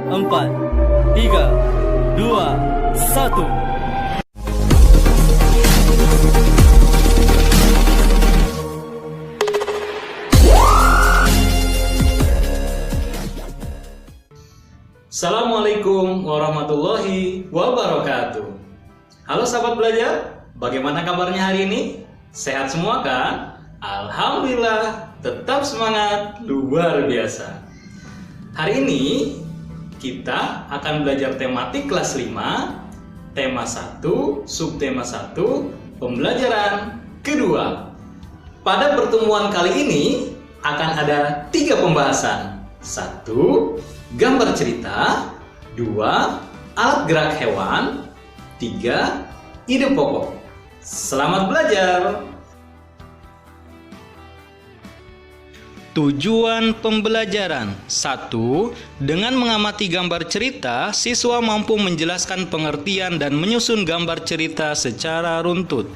4, 3, 2, 1. Assalamualaikum warahmatullahi wabarakatuh. Halo sahabat belajar, bagaimana kabarnya hari ini? Sehat semua kan? Alhamdulillah, tetap semangat, luar biasa. Hari ini kita akan belajar tematik kelas 5, tema 1, subtema 1, pembelajaran kedua. Pada pertemuan kali ini akan ada 3 pembahasan. 1. Gambar cerita. 2. Alat gerak hewan. 3. Ide pokok. Selamat belajar. Tujuan pembelajaran. 1. Dengan mengamati gambar cerita, siswa mampu menjelaskan pengertian dan menyusun gambar cerita secara runtut.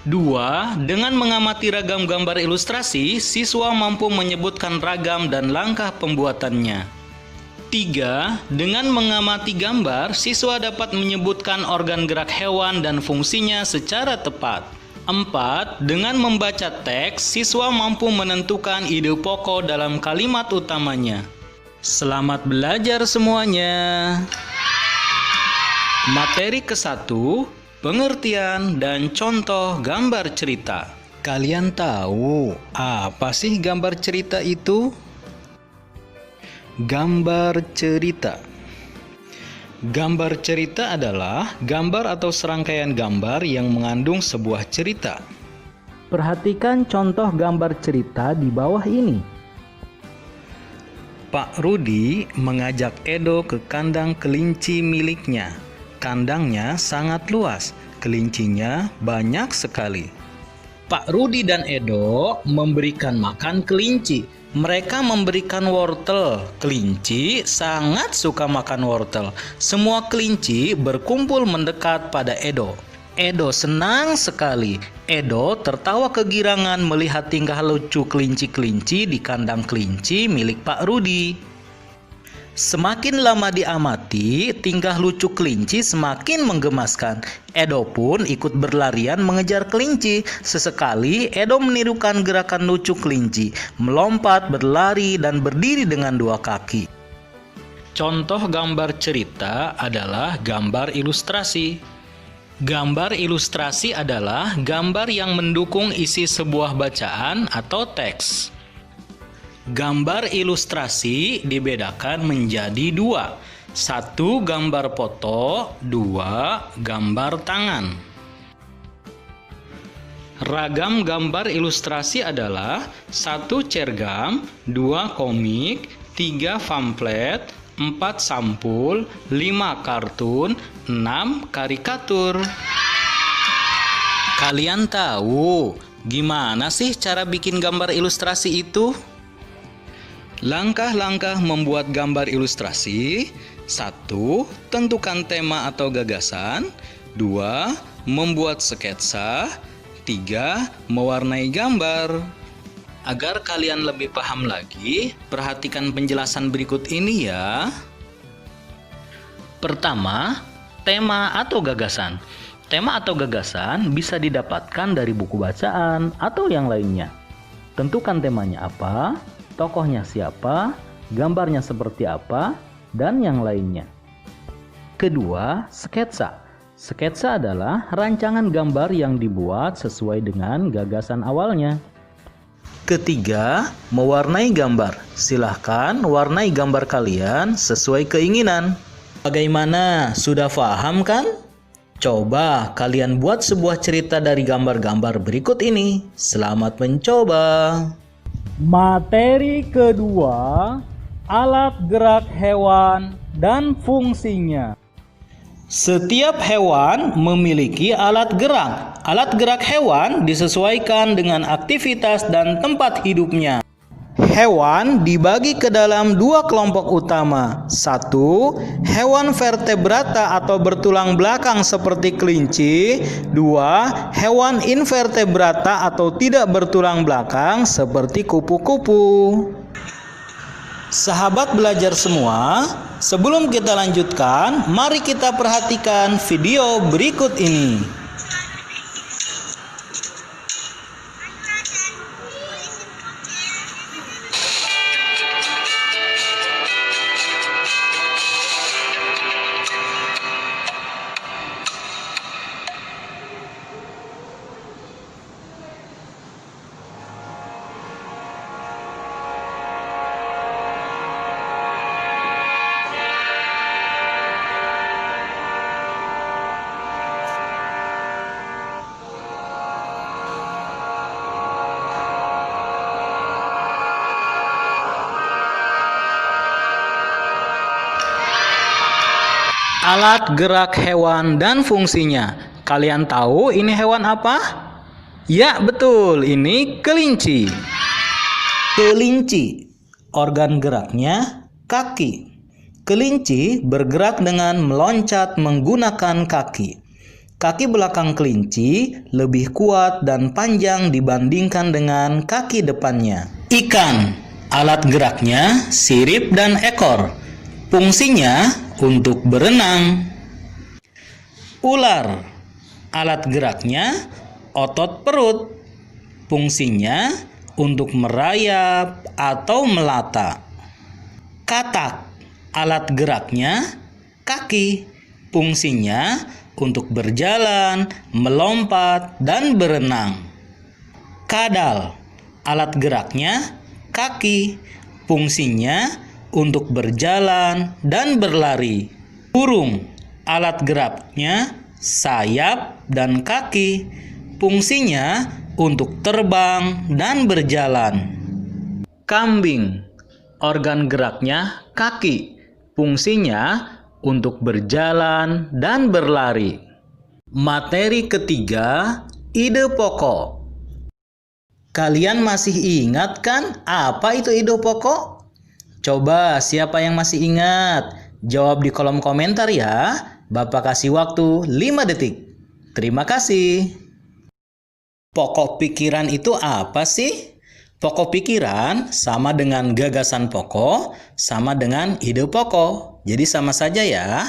2. Dengan mengamati ragam gambar ilustrasi, siswa mampu menyebutkan ragam dan langkah pembuatannya. 3. Dengan mengamati gambar, siswa dapat menyebutkan organ gerak hewan dan fungsinya secara tepat. 4. Dengan membaca teks, siswa mampu menentukan ide pokok dalam kalimat utamanya. Selamat belajar semuanya. Materi ke-1, pengertian dan contoh gambar cerita. Kalian tahu apa sih gambar cerita itu? Gambar cerita. Gambar cerita adalah gambar atau serangkaian gambar yang mengandung sebuah cerita. Perhatikan contoh gambar cerita di bawah ini. Pak Rudi mengajak Edo ke kandang kelinci miliknya. Kandangnya sangat luas, kelincinya banyak sekali. Pak Rudi dan Edo memberikan makan kelinci. Mereka memberikan wortel. Kelinci sangat suka makan wortel. Semua kelinci berkumpul mendekat pada Edo. Edo senang sekali. Edo tertawa kegirangan melihat tingkah lucu kelinci-kelinci di kandang kelinci milik Pak Rudi. Semakin lama diamati, tingkah lucu kelinci semakin menggemaskan. Edo pun ikut berlarian mengejar kelinci. Sesekali Edo menirukan gerakan lucu kelinci, melompat, berlari, dan berdiri dengan 2 kaki. Contoh gambar cerita adalah gambar ilustrasi. Gambar ilustrasi adalah gambar yang mendukung isi sebuah bacaan atau teks. Gambar ilustrasi dibedakan menjadi 2. 1 gambar foto, 2 gambar tangan. Ragam gambar ilustrasi adalah 1 cergam, 2 komik, 3 pamflet, 4 sampul, 5 kartun, 6 karikatur. Kalian tahu gimana sih cara bikin gambar ilustrasi itu? Langkah-langkah membuat gambar ilustrasi. 1. Tentukan tema atau gagasan. 2. Membuat sketsa. 3. Mewarnai gambar. Agar kalian lebih paham lagi, perhatikan penjelasan berikut ini ya. Pertama, tema atau gagasan. Tema atau gagasan bisa didapatkan dari buku bacaan atau yang lainnya. Tentukan temanya apa, tokohnya siapa, gambarnya seperti apa, dan yang lainnya. Kedua, sketsa. Sketsa adalah rancangan gambar yang dibuat sesuai dengan gagasan awalnya. Ketiga, mewarnai gambar. Silahkan warnai gambar kalian sesuai keinginan. Bagaimana? Sudah paham kan? Coba kalian buat sebuah cerita dari gambar-gambar berikut ini. Selamat mencoba. Materi kedua, alat gerak hewan dan fungsinya. Setiap hewan memiliki alat gerak. Alat gerak hewan disesuaikan dengan aktivitas dan tempat hidupnya. Hewan dibagi ke dalam 2 kelompok utama. 1. Hewan vertebrata atau bertulang belakang seperti kelinci. 2. Hewan invertebrata atau tidak bertulang belakang seperti kupu-kupu. Sahabat belajar semua, sebelum kita lanjutkan, mari kita perhatikan video berikut ini. Alat gerak hewan dan fungsinya. Kalian tahu ini hewan apa? Ya, betul, ini kelinci. Kelinci, organ geraknya kaki. Kelinci bergerak dengan meloncat menggunakan kaki. Kaki belakang kelinci lebih kuat dan panjang dibandingkan dengan kaki depannya. Ikan, alat geraknya sirip dan ekor. Fungsinya untuk berenang. Ular, alat geraknya otot perut. Fungsinya untuk merayap atau melata. Katak, alat geraknya kaki. Fungsinya untuk berjalan, melompat, dan berenang. Kadal, alat geraknya kaki. Fungsinya untuk berjalan dan berlari. Burung, alat geraknya sayap dan kaki. Fungsinya untuk terbang dan berjalan. Kambing, organ geraknya kaki. Fungsinya untuk berjalan dan berlari. Materi ketiga, ide pokok. Kalian masih ingat kan apa itu ide pokok? Coba siapa yang masih ingat? Jawab di kolom komentar ya. Bapak kasih waktu 5 detik. Terima kasih. Pokok pikiran itu apa sih? Pokok pikiran sama dengan gagasan pokok, sama dengan ide pokok. Jadi sama saja ya.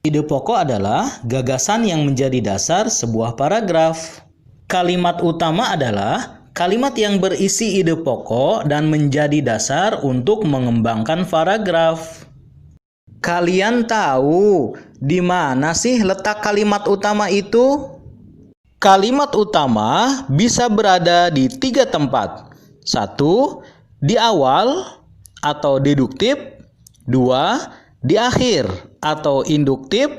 Ide pokok adalah gagasan yang menjadi dasar sebuah paragraf. Kalimat utama adalah kalimat yang berisi ide pokok dan menjadi dasar untuk mengembangkan paragraf. Kalian tahu di mana sih letak kalimat utama itu? Kalimat utama bisa berada di 3 tempat. 1. Di awal atau deduktif. 2. Di akhir atau induktif.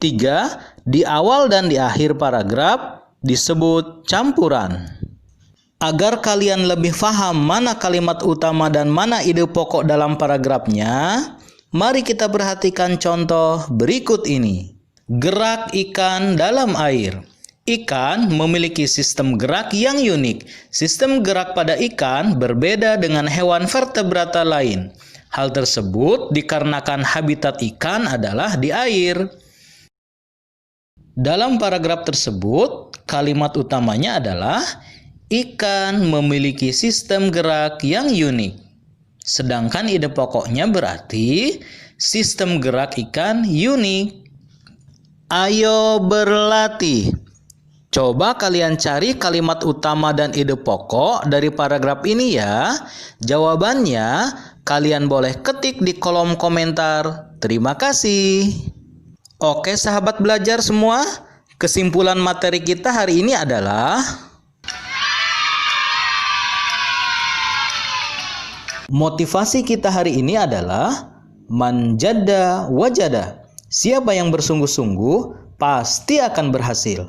3. Di awal dan di akhir paragraf disebut campuran. Agar kalian lebih paham mana kalimat utama dan mana ide pokok dalam paragrafnya, mari kita perhatikan contoh berikut ini. Gerak ikan dalam air. Ikan memiliki sistem gerak yang unik. Sistem gerak pada ikan berbeda dengan hewan vertebrata lain. Hal tersebut dikarenakan habitat ikan adalah di air. Dalam paragraf tersebut, kalimat utamanya adalah ikan memiliki sistem gerak yang unik. Sedangkan ide pokoknya berarti sistem gerak ikan unik. Ayo berlatih. Coba kalian cari kalimat utama dan ide pokok dari paragraf ini ya. Jawabannya kalian boleh ketik di kolom komentar. Terima kasih. Oke sahabat belajar semua, kesimpulan materi kita hari ini adalah motivasi kita hari ini adalah man jadda wajada. Siapa yang bersungguh-sungguh pasti akan berhasil.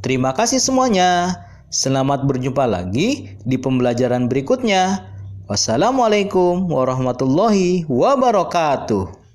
Terima kasih semuanya. Selamat berjumpa lagi di pembelajaran berikutnya. Wassalamualaikum warahmatullahi wabarakatuh.